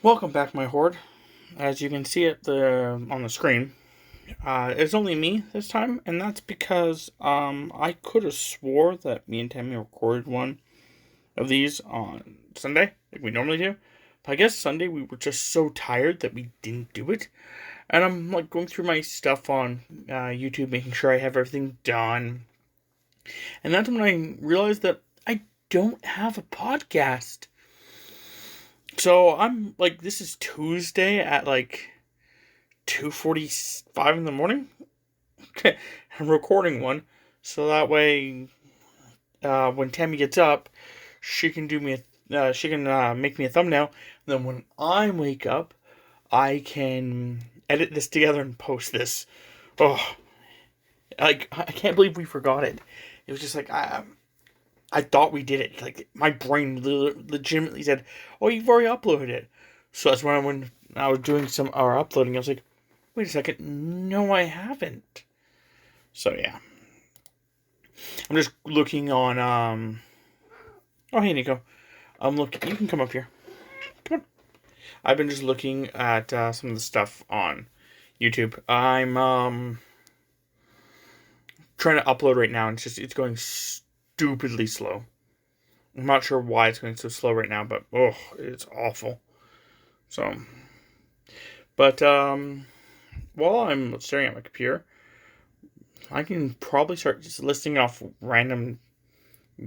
Welcome back, my horde. As you can see on the screen, it's only me this time, and that's because I could have swore that me and Tammy recorded one of these on Sunday, like we normally do. But I guess Sunday we were just so tired that we didn't do it. And I'm like going through my stuff on YouTube, making sure I have everything done. And that's when I realized that I don't have a podcast. So I'm like, this is Tuesday at like 2:45 in the morning. I'm recording one, so that way, when Tammy gets up, she can do me she can make me a thumbnail. And then when I wake up, I can edit this together and post this. Oh, like I can't believe we forgot it. It was just like I thought we did it. Like my brain legitimately said, "Oh, you've already uploaded it." So that's when I was doing some or uploading, I was like, "Wait a second, no, I haven't." So yeah, I'm just looking on. Oh, hey Nico, I'm looking. You can come up here. Come on. I've been just looking at some of the stuff on YouTube. I'm trying to upload right now, and it's going stupidly slow. I'm not sure why it's going so slow right now, but it's awful. So, but while I'm staring at my computer, I can probably start just listing off random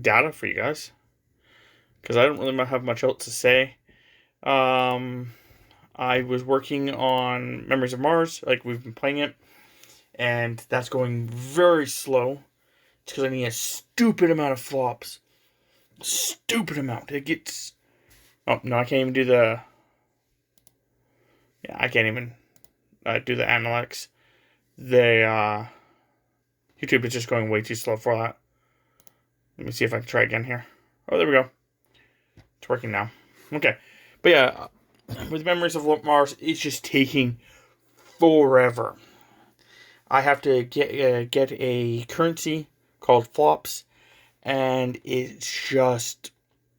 data for you guys because I don't really have much else to say. I was working on Memories of Mars, like we've been playing it, and that's going very slow. It's because I need a stupid amount of flops. Stupid amount. It gets. Oh no, I can't even do the. Yeah, I can't even do the analytics. The YouTube is just going way too slow for that. Let me see if I can try again here. Oh, there we go. It's working now. Okay, but yeah, with Memories of Mars, it's just taking forever. I have to get a currency called flops, and it's just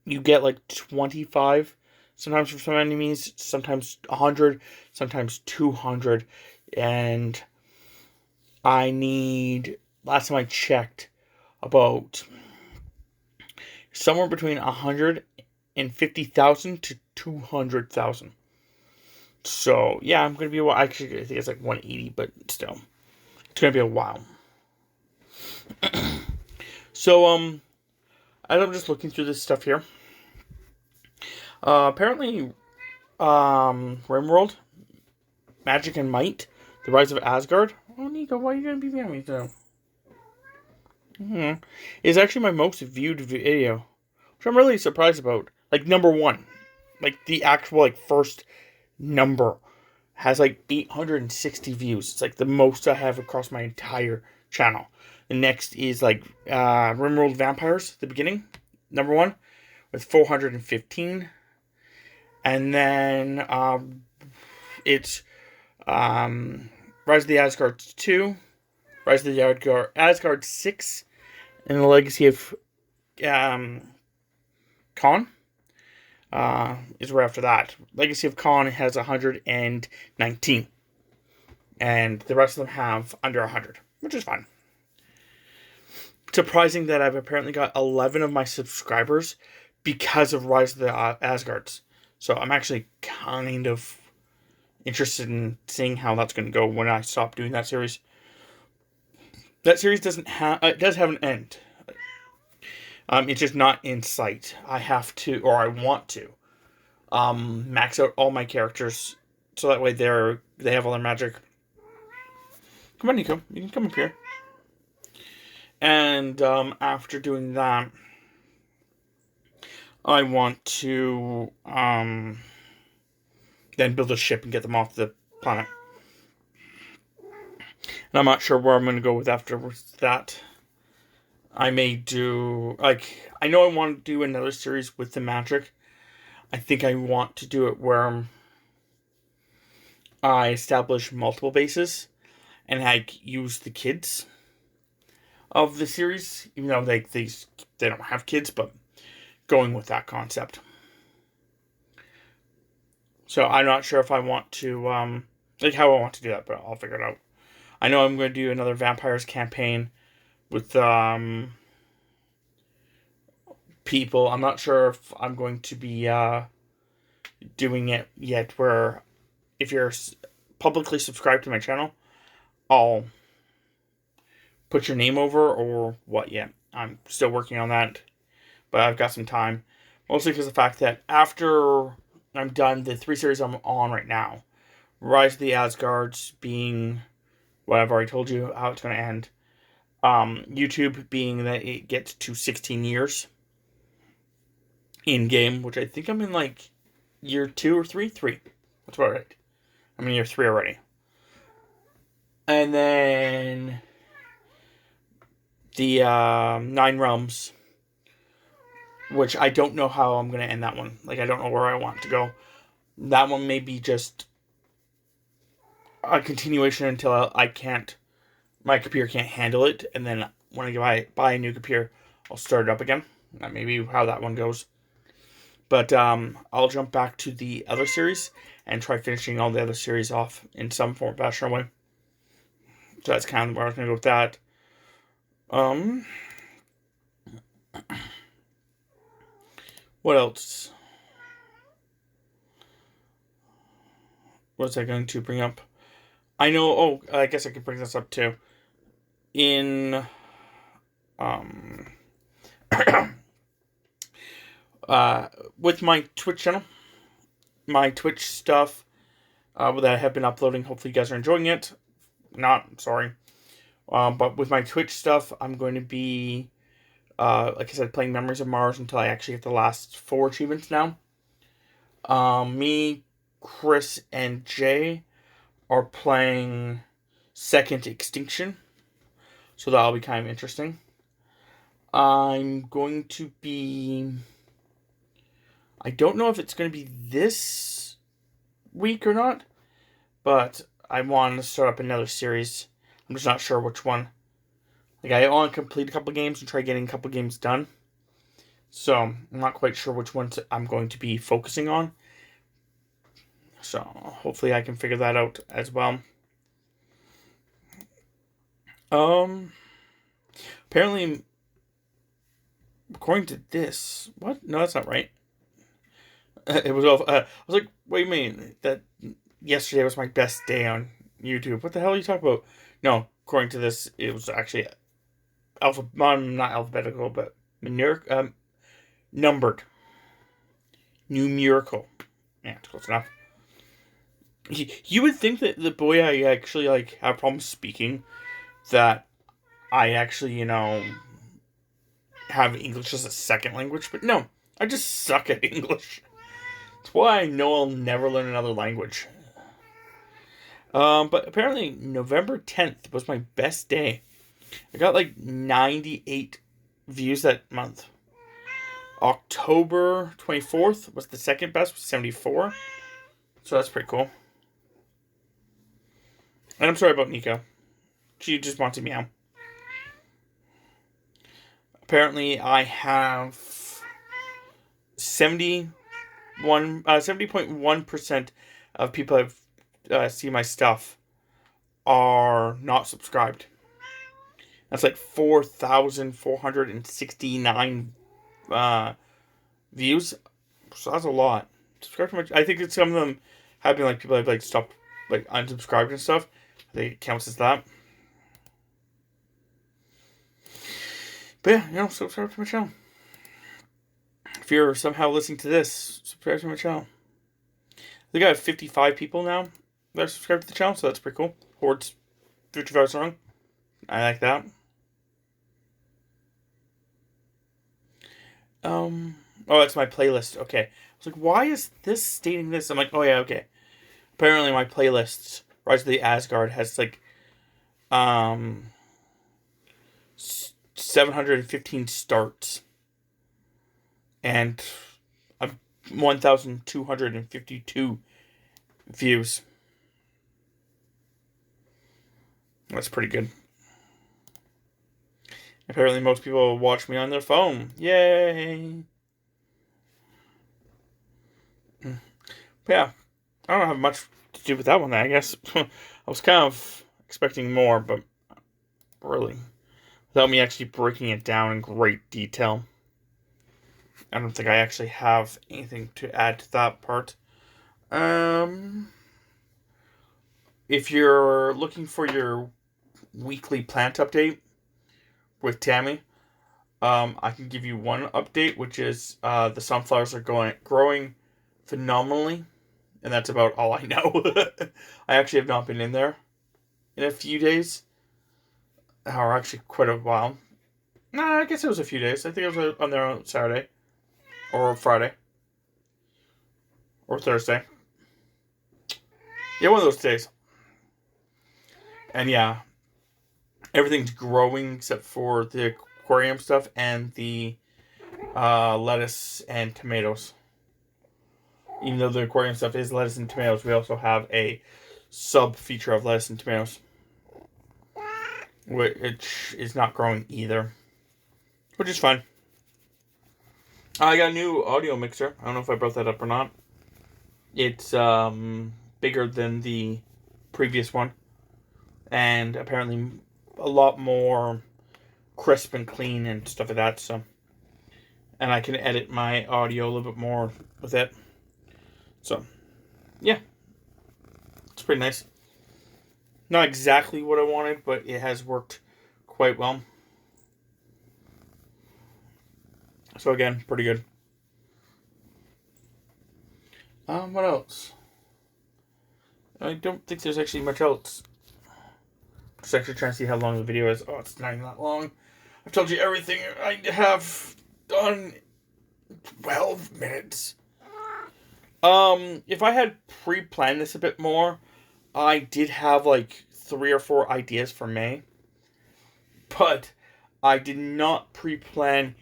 you get like 25 sometimes for some enemies, sometimes 100, sometimes 200, and I need, last time I checked, about somewhere between 150,000 to 200,000. So yeah, I'm gonna be actually I think it's like 180, but still, it's gonna be a while. So as I'm just looking through this stuff here, apparently, RimWorld, Magic and Might, The Rise of Asgard. Oh, Nico, why are you gonna be behind me though? Mm-hmm. Is actually my most viewed video, which I'm really surprised about. Like number one, like the actual like first number has like 860 views. It's like the most I have across my entire channel. The next is like RimWorld Vampires, the beginning, number one, with 415. And then it's Rise of the Asgard 2, Rise of the Asgard 6, and the Legacy of Khan is right after that. Legacy of Khan has 119, and the rest of them have under 100, which is fine. Surprising that I've apparently got 11 of my subscribers because of Rise of the Asgards. So I'm actually kind of interested in seeing how that's going to go when I stop doing that series. That series doesn't have, it does have an end. It's just not in sight. I have to, or I want to, max out all my characters so that way they have all their magic. Come on, Nico, you can come up here. And after doing that, I want to then build a ship and get them off the planet. And I'm not sure where I'm going to go with afterwards that. I may do, like, I know I want to do another series with the magic. I think I want to do it where I establish multiple bases and I use the kids of the series, even though they don't have kids, but going with that concept. So I'm not sure if I want to, like how I want to do that, but I'll figure it out. I know I'm going to do another vampires campaign with people. I'm not sure if I'm going to be doing it yet. Where if you're publicly subscribed to my channel, I'll put your name over or what yet. I'm still working on that, but I've got some time. Mostly because of the fact that after I'm done the 3 series I'm on right now, Rise of the Asgards being what I've already told you how it's going to end. YouTube being that it gets to 16 years in game, which I think I'm in like year 2 or 3? 3. That's about right. I'm in year 3 already. And then the 9 Realms, which I don't know how I'm going to end that one. Like, I don't know where I want to go. That one may be just a continuation until I can't, my computer can't handle it. And then when I buy a new computer, I'll start it up again. That may be how that one goes. But I'll jump back to the other series and try finishing all the other series off in some form, fashion, or way. So that's kind of where I was going to go with that. What else? What was I going to bring up? I know. Oh, I guess I could bring this up too. In with my Twitch channel, my Twitch stuff that I have been uploading. Hopefully, you guys are enjoying it. Not sorry, but with my Twitch stuff, I'm going to be, like I said, playing Memories of Mars until I actually get the last 4 achievements now. Me, Chris, and Jay are playing Second Extinction, so that'll be kind of interesting. I'm going to be... I don't know if it's going to be this week or not, but I want to start up another series. I'm just not sure which one. Like, I want to complete a couple games and try getting a couple games done. So, I'm not quite sure which ones I'm going to be focusing on. So, hopefully I can figure that out as well. Apparently, according to this... What? No, that's not right. It was off. I was like, wait a minute. That yesterday was my best day on YouTube. What the hell are you talking about? No, according to this, it was actually not alphabetical, but numbered. Numerical. Yeah, it's close enough. You would think that the boy I actually like have problems speaking, that I actually, have English as a second language, but no, I just suck at English. That's why I know I'll never learn another language. But apparently November 10th was my best day. I got like 98 views that month. October 24th was the second best with 74. So that's pretty cool. And I'm sorry about Nico. She just wants to meow. Apparently I have 70.1% of people that see my stuff are not subscribed. That's like 4,469 views. So that's a lot. Subscribe to my... I think some of them have been like people have like stopped, like unsubscribed and stuff. I think it counts as that. But yeah, subscribe to my channel. If you're somehow listening to this, subscribe to my channel. I think I have 55 people now that are subscribed to the channel, so that's pretty cool. Horde's 55 strong. I like that. Oh, that's my playlist. Okay. I was like, why is this stating this? I'm like, oh yeah, okay. Apparently my playlists, Rise of the Asgard, has like 715 starts and 1,252 views. That's pretty good. Apparently most people watch me on their phone. Yay! Yeah. I don't have much to do with that one, I guess. I was kind of expecting more, but really, without me actually breaking it down in great detail, I don't think I actually have anything to add to that part. Um, if you're looking for your weekly plant update with Tammy, I can give you one update, which is the sunflowers are growing phenomenally, and that's about all I know. I actually have not been in there in a few days, or actually quite a while. Nah, I guess it was a few days. I think it was on there on Saturday, or Friday, or Thursday. Yeah, one of those days. And yeah, everything's growing except for the aquarium stuff and the lettuce and tomatoes. Even though the aquarium stuff is lettuce and tomatoes, we also have a sub feature of lettuce and tomatoes, which is not growing either, which is fine. I got a new audio mixer. I don't know if I brought that up or not. It's bigger than the previous one, and apparently a lot more crisp and clean and stuff like that. So, and I can edit my audio a little bit more with it. So, yeah, it's pretty nice. Not exactly what I wanted, but it has worked quite well. So again, pretty good. What else? I don't think there's actually much else. Just actually trying to see how long the video is. Oh, it's not even that long. I've told you everything I have done. 12 minutes. If I had pre-planned this a bit more, I did have like 3 or 4 ideas for May. But I did not pre-plan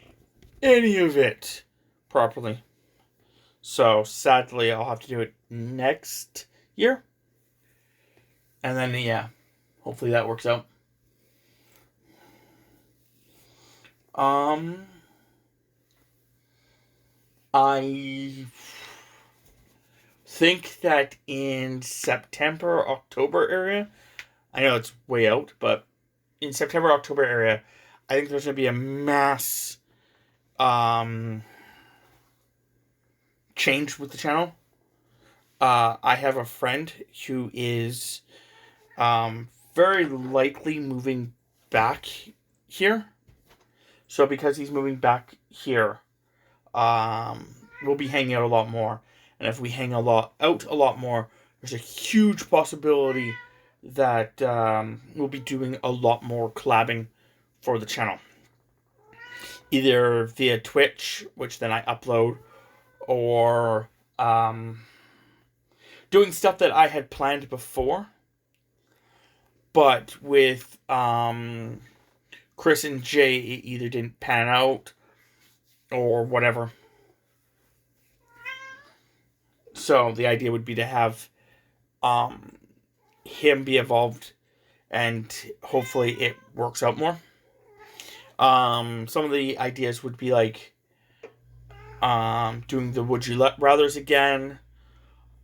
any of it properly. So sadly, I'll have to do it next year. And then, yeah, hopefully that works out. I think that in September, October area, I know it's way out, but in September, October area, I think there's going to be a mass change with the channel. I have a friend who is very likely moving back here. So because he's moving back here, we'll be hanging out a lot more. And if we hang out a lot more, there's a huge possibility that we'll be doing a lot more collabing for the channel. Either via Twitch, which then I upload, or doing stuff that I had planned before. But with Chris and Jay, it either didn't pan out or whatever. So the idea would be to have him be involved, and hopefully it works out more. Some of the ideas would be like doing the Would You Rathers again.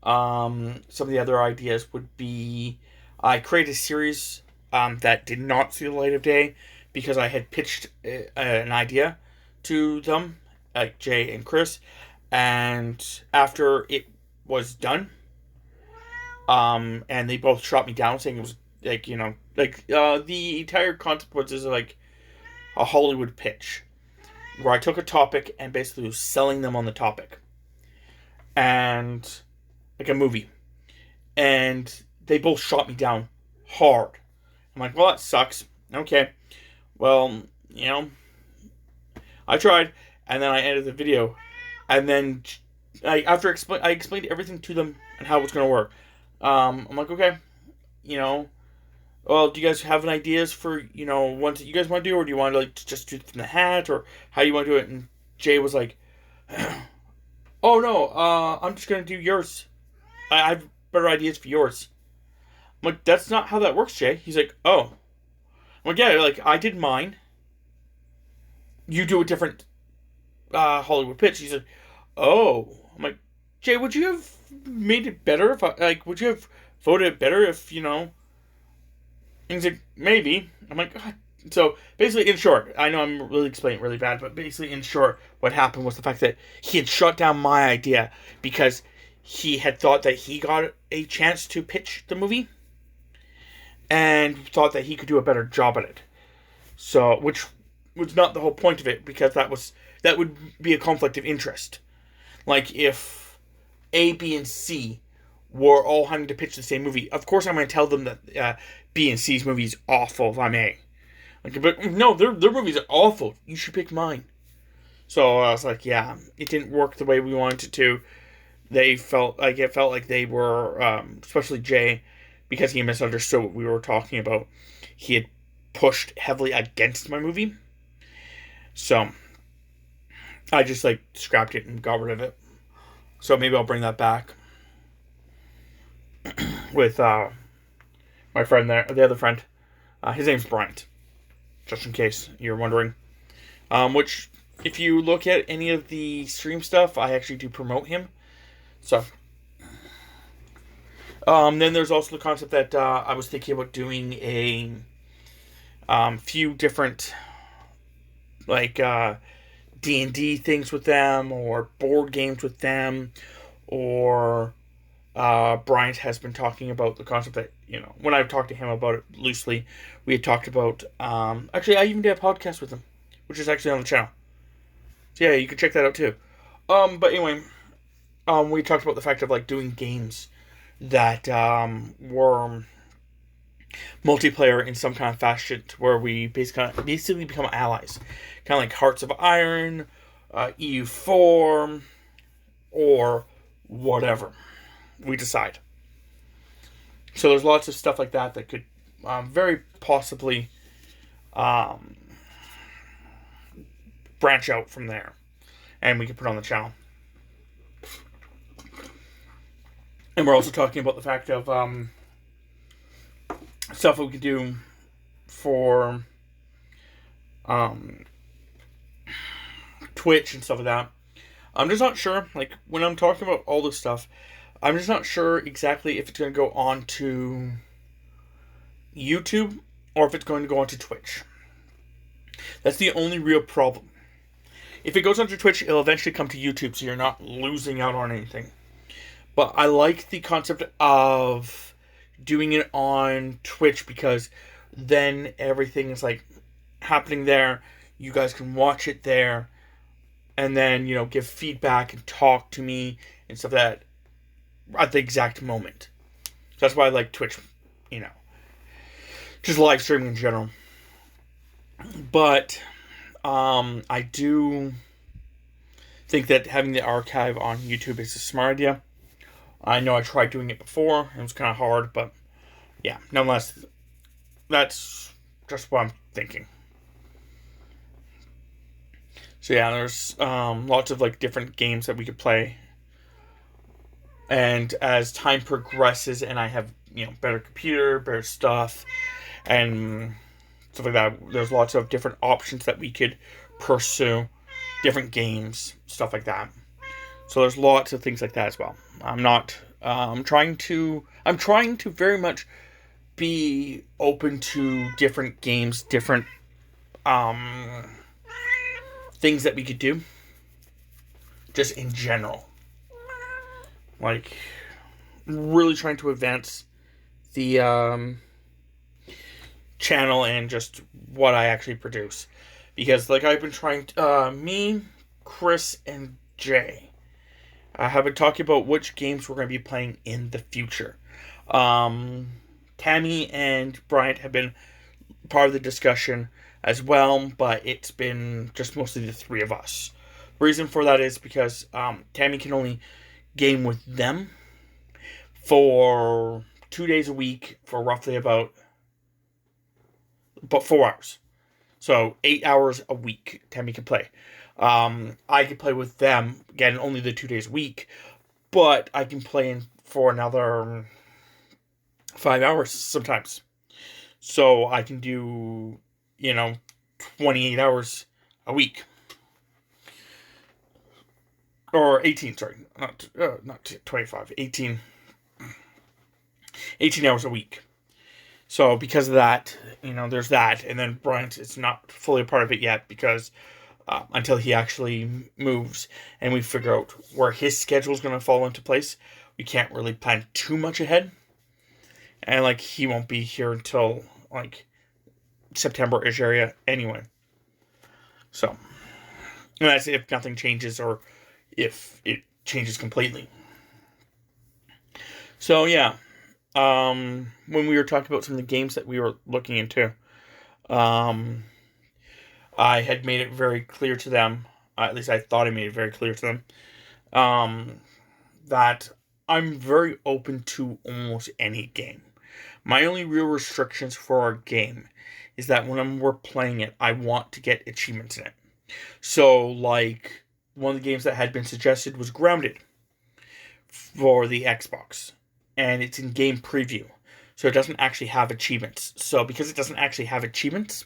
Some of the other ideas would be I created a series that did not see the light of day because I had pitched an idea to them, like Jay and Chris, and after it was done, and they both shot me down saying it was like, the entire concept was just like a Hollywood pitch where I took a topic and basically was selling them on the topic, and like a movie, and they both shot me down hard. I'm like, well, that sucks. Okay, well, I tried, and then I ended the video, and then I explained everything to them and how it's gonna work. I'm like, okay, well, do you guys have any ideas for ones that you guys want to do, or do you want to like just do it from the hat, or how you want to do it? And Jay was like, oh no, I'm just gonna do yours. I have better ideas for yours. I'm like, that's not how that works, Jay. He's like, oh. I'm like, yeah, like, I did mine. You do a different Hollywood pitch. He's like, oh. I'm like, Jay, would you have made it better if would you have voted it better if, and he's like, maybe. I'm like, God. So basically, in short, I know I'm really explaining it really bad, but basically, in short, what happened was the fact that he had shut down my idea because he had thought that he got a chance to pitch the movie and thought that he could do a better job at it. So, which was not the whole point of it, because that would be a conflict of interest. Like if A, B, and C were all having to pitch the same movie, of course I'm going to tell them that B and C's movie is awful if I'm A. Like, but no, their movies are awful. You should pick mine. So I was like, yeah, it didn't work the way we wanted it to. It felt like they were, especially Jay, because he misunderstood what we were talking about. He had pushed heavily against my movie. So I just scrapped it and got rid of it. So maybe I'll bring that back with my friend there, the other friend. His name's Bryant, just in case you're wondering. Which, if you look at any of the stream stuff, I actually do promote him. So, then there's also the concept that I was thinking about doing a few different D&D things with them, or board games with them, or Bryant has been talking about the concept that, when I've talked to him about it loosely, we had talked about, actually, I even did a podcast with him, which is actually on the channel. So yeah, you can check that out too. But anyway, we talked about the fact of doing games that were multiplayer in some kind of fashion, where we basically become allies, kind of like Hearts of Iron, EU4, or whatever we decide. So there's lots of stuff like that could very possibly branch out from there, and we could put on the channel. And we're also talking about the fact of stuff we could do for Twitch and stuff like that. I'm just not sure, when I'm talking about all this stuff, I'm just not sure exactly if it's going to go on to YouTube or if it's going to go onto Twitch. That's the only real problem. If it goes onto Twitch, it'll eventually come to YouTube, so you're not losing out on anything. But I like the concept of doing it on Twitch, because then everything is happening there. You guys can watch it there, and then give feedback and talk to me and stuff like that at the exact moment. So that's why I like Twitch, just live streaming in general. But I do think that having the archive on YouTube is a smart idea. I know I tried doing it before. It was kind of hard, but yeah, nonetheless, that's just what I'm thinking. So yeah, there's lots of different games that we could play. And as time progresses and I have, better computer, better stuff, and stuff like that, there's lots of different options that we could pursue, different games, stuff like that. So there's lots of things like that as well. I'm trying to very much be open to different games, different things that we could do, just in general. Really trying to advance the channel and just what I actually produce. Because I've been trying to, me, Chris, and Jay have been talking about which games we're going to be playing in the future. Tammy and Bryant have been part of the discussion as well, but it's been just mostly the three of us. The reason for that is because Tammy can only game with them for 2 days a week for roughly about 4 hours. So 8 hours a week Tammy can play. I can play with them, again, only the 2 days a week, but I can play for another 5 hours sometimes. So I can do, 28 hours a week. or 18, sorry, not 25, 18 hours a week. So because of that, there's that. And then Bryant is not fully a part of it yet because until he actually moves and we figure out where his schedule is going to fall into place, we can't really plan too much ahead. And like he won't be here until like September-ish area anyway. So, and that's if nothing changes or if it changes completely. So yeah, when we were talking about some of the games that we were looking into, um, I had made it very clear to them, at least I thought I made it very clear to them, um, that I'm very open to almost any game. My only real restrictions for our game is that when we're playing it, I want to get achievements in it. So, like, one of the games that had been suggested was Grounded for the Xbox. And it's in game preview. So it doesn't actually have achievements. So because it doesn't actually have achievements,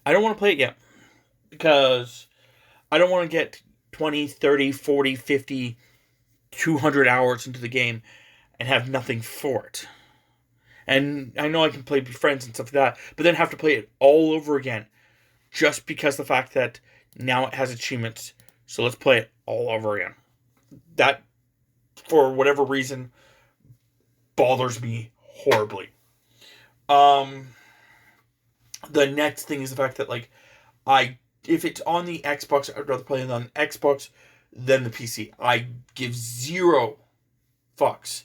I don't want to play it yet. Because I don't want to get 20, 30, 40, 50, 200 hours into the game and have nothing for it. And I know I can play with friends and stuff like that, but then have to play it all over again just because the fact that now it has achievements. So let's play it all over again. That, for whatever reason, bothers me horribly. The next thing is the fact that, like, if it's on the Xbox, I'd rather play it on Xbox than the PC. I give zero fucks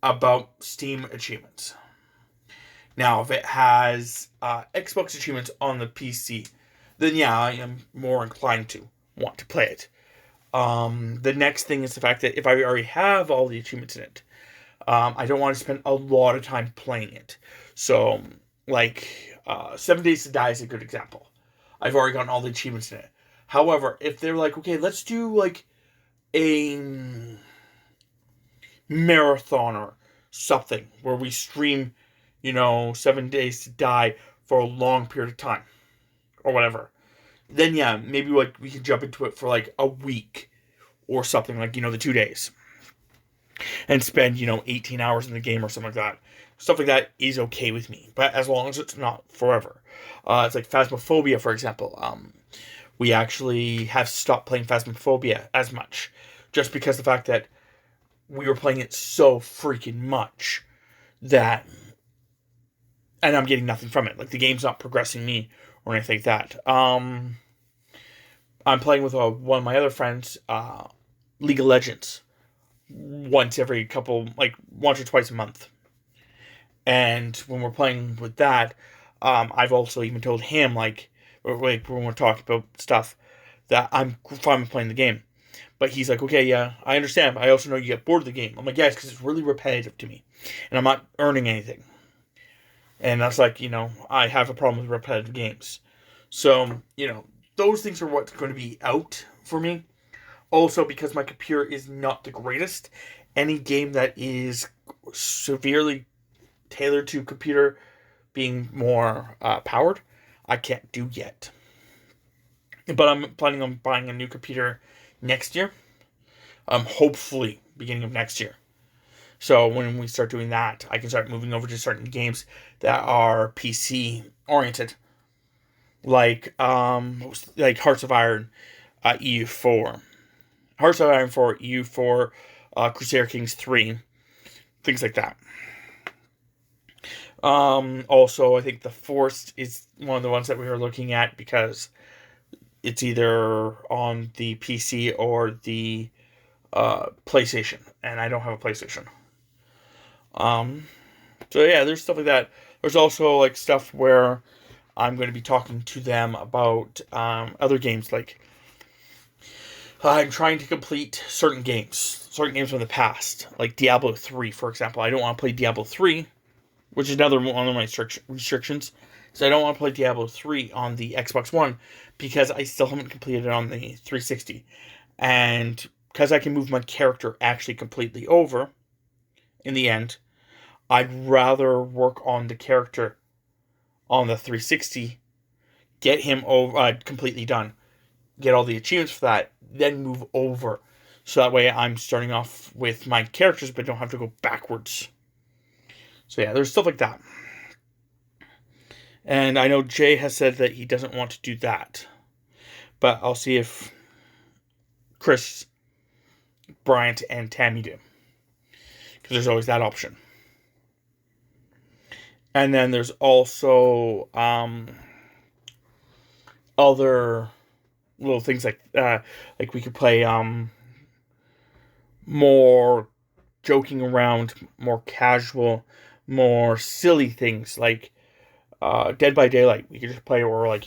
about Steam achievements. Now, if it has Xbox achievements on the PC, then yeah, I am more inclined to want to play it. The next thing is the fact that if I already have all the achievements in it, I don't want to spend a lot of time playing it. So, like, 7 Days to Die is a good example. I've already gotten all the achievements in it. However, if they're like, okay, let's do like a marathon or something where we stream, 7 Days to Die for a long period of time or whatever, then yeah, maybe like we could jump into it for like a week or something, like, the 2 days and spend, 18 hours in the game or something like that. Stuff like that is okay with me, but as long as it's not forever. It's like Phasmophobia, for example. We actually have stopped playing Phasmophobia as much just because the fact that we were playing it so freaking much that, and I'm getting nothing from it. Like, the game's not progressing me or anything like that. I'm playing with one of my other friends, League of Legends, once or twice a month. And when we're playing with that, I've also even told him, like when we're talking about stuff, that I'm fine with playing the game. But he's like, okay, yeah, I understand. But I also know you get bored of the game. I'm like, yes, because it's really repetitive to me. And I'm not earning anything. And that's like, I have a problem with repetitive games. So, those things are what's going to be out for me. Also, because my computer is not the greatest, any game that is severely tailored to computer being more powered, I can't do yet. But I'm planning on buying a new computer next year. Hopefully, beginning of next year. So when we start doing that, I can start moving over to certain games that are PC oriented, like Hearts of Iron, EU4, Hearts of Iron 4, EU4, Crusader Kings 3, things like that. Also, I think the Force is one of the ones that we were looking at because it's either on the PC or the PlayStation, and I don't have a PlayStation. So yeah, there's stuff like that. There's also like stuff where I'm going to be talking to them about other games. Like, I'm trying to complete certain games from the past, like Diablo 3, for example. I don't want to play Diablo 3, which is another one of my restrictions. So I don't want to play Diablo 3 on the Xbox One because I still haven't completed it on the 360. And because I can move my character actually completely over in the end, I'd rather work on the character on the 360, get him over completely done, get all the achievements for that, then move over So that way I'm starting off with my characters, but don't have to go backwards. So yeah, there's stuff like that. And I know Jay has said that he doesn't want to do that. But I'll see if Chris, Bryant, and Tammy do. Because there's always that option. And then there's also other little things like we could play more joking around, more casual, more silly things like Dead by Daylight. We could just play, or like,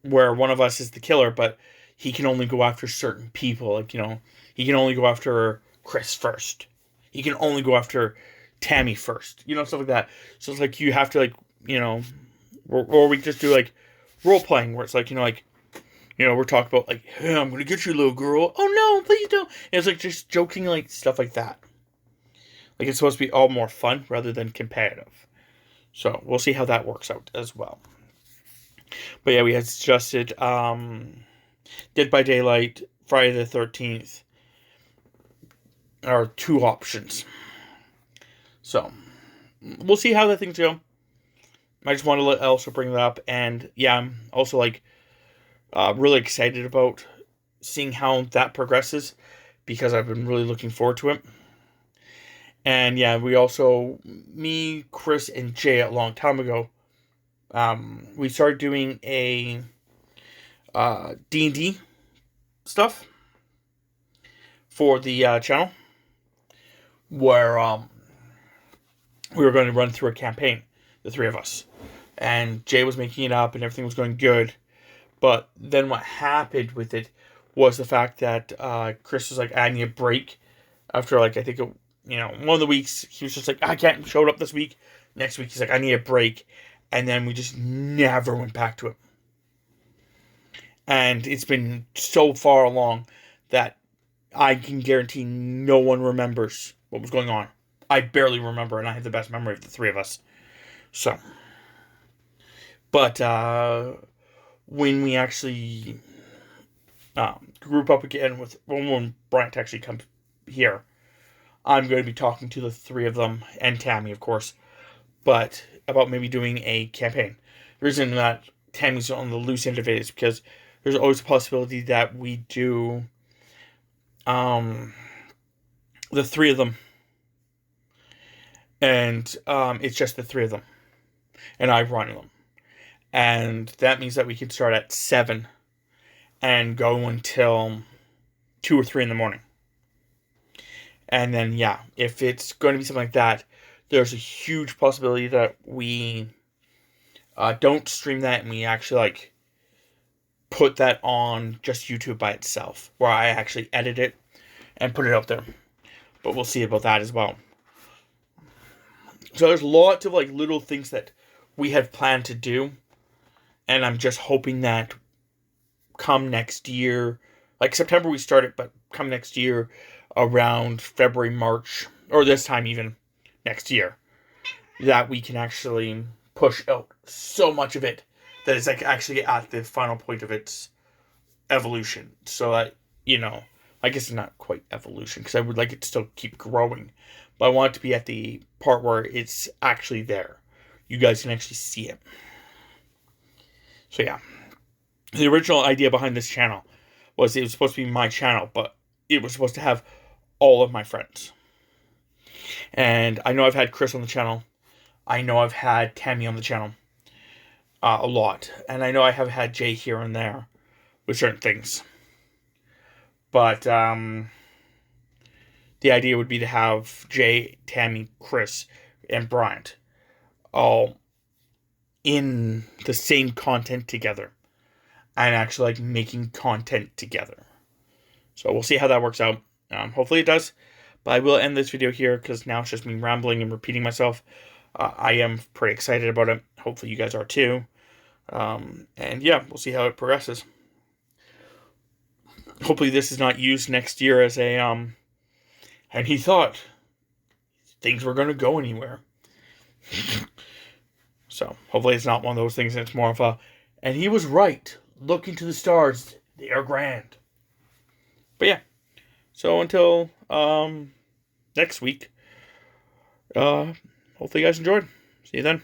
where one of us is the killer, but he can only go after certain people. Like, he can only go after Chris first. He can only go after Tammy first. Stuff like that. So it's like you have to, or we just do like role playing where it's like, we're talking about like, hey, I'm gonna get you, little girl. Oh no, please don't. And it's like just joking, like stuff like that. Like, it's supposed to be all more fun rather than competitive. So we'll see how that works out as well. But yeah, we had suggested Dead by Daylight, Friday the 13th are two options. So we'll see how that things go. I just want to also bring that up. And yeah, I'm also really excited about seeing how that progresses, because I've been really looking forward to it. And yeah, we also, me, Chris, and Jay a long time ago, we started doing a D&D stuff for the channel, where we were going to run through a campaign, the three of us. And Jay was making it up and everything was going good. But then what happened with it was the fact that Chris was like, I need a break. After I think one of the weeks, he was just like, I can't show up this week. Next week, he's like, I need a break. And then we just never went back to it. And it's been so far along that I can guarantee no one remembers what was going on. I barely remember, and I have the best memory of the three of us. So. But when we actually group up again when Bryant actually comes here, I'm going to be talking to the three of them, and Tammy, of course, but about maybe doing a campaign. The reason that Tammy's on the loose end of it is because there's always a possibility that we do the three of them, and it's just the three of them, and I run them. And that means that we can start at 7 and go until 2 or 3 in the morning. And then, yeah, if it's going to be something like that, there's a huge possibility that we don't stream that and we actually, put that on just YouTube by itself, where I actually edit it and put it out there. But we'll see about that as well. So there's lots of, little things that we had planned to do. And I'm just hoping that come next year, September we started, but come next year, around February, March, or this time even next year, that we can actually push out so much of it that it's actually at the final point of its evolution. So that, I guess it's not quite evolution, because I would like it to still keep growing. But I want it to be at the part where it's actually there. You guys can actually see it. So yeah, the original idea behind this channel was it was supposed to be my channel, but it was supposed to have all of my friends. And I know I've had Chris on the channel. I know I've had Tammy on the channel a lot. And I know I have had Jay here and there with certain things. But the idea would be to have Jay, Tammy, Chris, and Bryant all in the same content together, and actually making content together. So we'll see how that works out. Hopefully it does. But I will end this video here, because now it's just me rambling and repeating myself. I am pretty excited about it. Hopefully you guys are too. And yeah, we'll see how it progresses. Hopefully this is not used next year as a and he thought things were going to go anywhere. So, hopefully it's not one of those things, and it's more of a, and he was right. Look into the stars. They are grand. But yeah, so until next week, hopefully you guys enjoyed. See you then.